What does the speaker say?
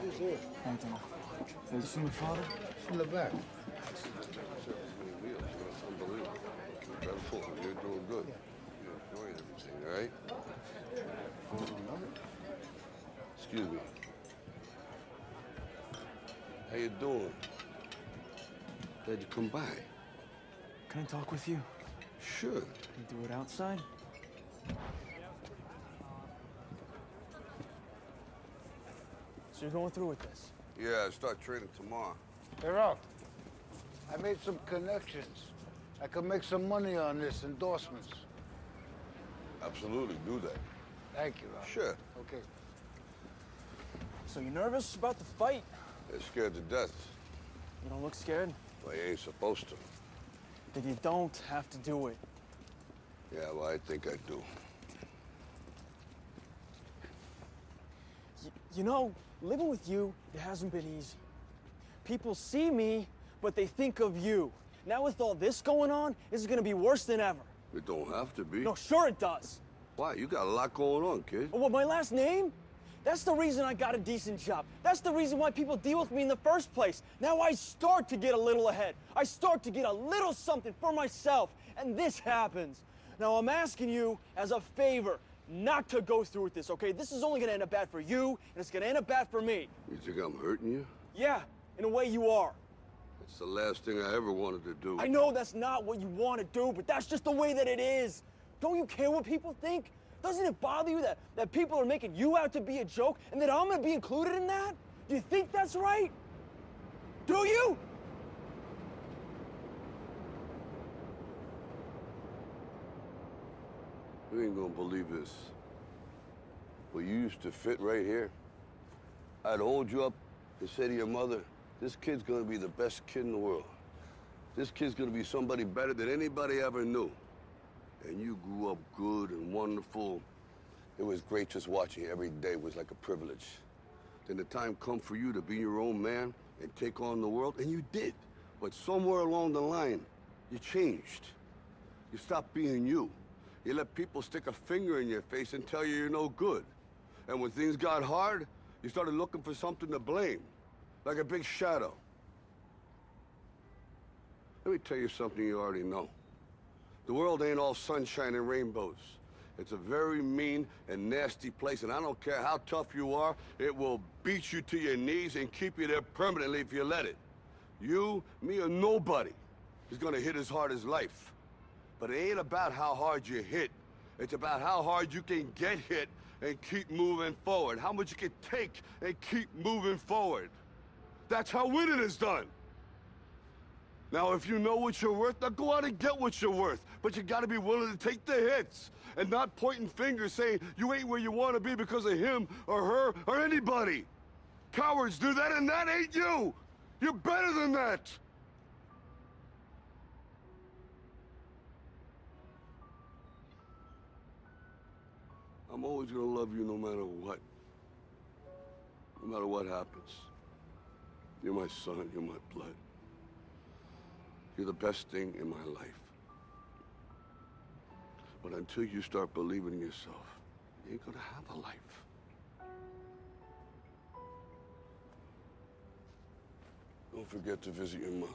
He's here. Maintenant. Have you seen your father? In the back. It's unbelievable. Dreadful. You're doing good. You're enjoying everything, all right? Excuse me. How you doing? Glad you come by. Can I talk with you? Sure. Can you do it outside? So you're going through with this? Yeah, I start training tomorrow. Hey, Ralph. I made some connections. I could make some money on this, endorsements. Absolutely, do that. Thank you, Ralph. Sure. Okay. So you're nervous about the fight? They're scared to death. You don't look scared? Well, you ain't supposed to. Then you don't have to do it. Yeah, well, I think I do. You know, living with you, it hasn't been easy. People see me, but they think of you. Now with all this going on, this is gonna be worse than ever. It don't have to be. No, sure it does. Why? You got a lot going on, kid. Oh, what, my last name? That's the reason I got a decent job. That's the reason why people deal with me in the first place. Now I start to get a little ahead. I start to get a little something for myself, and this happens. Now I'm asking you as a favor not to go through with this, okay? This is only gonna end up bad for you, and it's gonna end up bad for me. You think I'm hurting you? Yeah, in a way you are. That's the last thing I ever wanted to do. I know that's not what you want to do, but that's just the way that it is. Don't you care what people think? Doesn't it bother you that people are making you out to be a joke and that I'm gonna be included in that? Do you think that's right? Do you? You ain't gonna believe this. But you used to fit right here. I'd hold you up and say to your mother, this kid's gonna be the best kid in the world. This kid's gonna be somebody better than anybody ever knew. And you grew up good and wonderful. It was great just watching you every day. It was like a privilege. Then the time come for you to be your own man and take on the world, and you did. But somewhere along the line, you changed. You stopped being you. You let people stick a finger in your face and tell you you're no good. And when things got hard, you started looking for something to blame, like a big shadow. Let me tell you something you already know. The world ain't all sunshine and rainbows. It's a very mean and nasty place, and I don't care how tough you are, it will beat you to your knees and keep you there permanently if you let it. You, me, or nobody is gonna hit as hard as life. But it ain't about how hard you hit. It's about how hard you can get hit and keep moving forward. How much you can take and keep moving forward. That's how winning is done. Now, if you know what you're worth, now go out and get what you're worth. But you gotta be willing to take the hits and not pointing fingers saying you ain't where you wanna be because of him or her or anybody. Cowards do that, and that ain't you. You're better than that. I'm always gonna love you no matter what. No matter what happens. You're my son, you're my blood. You're the best thing in my life. But until you start believing in yourself, you ain't gonna have a life. Don't forget to visit your mother.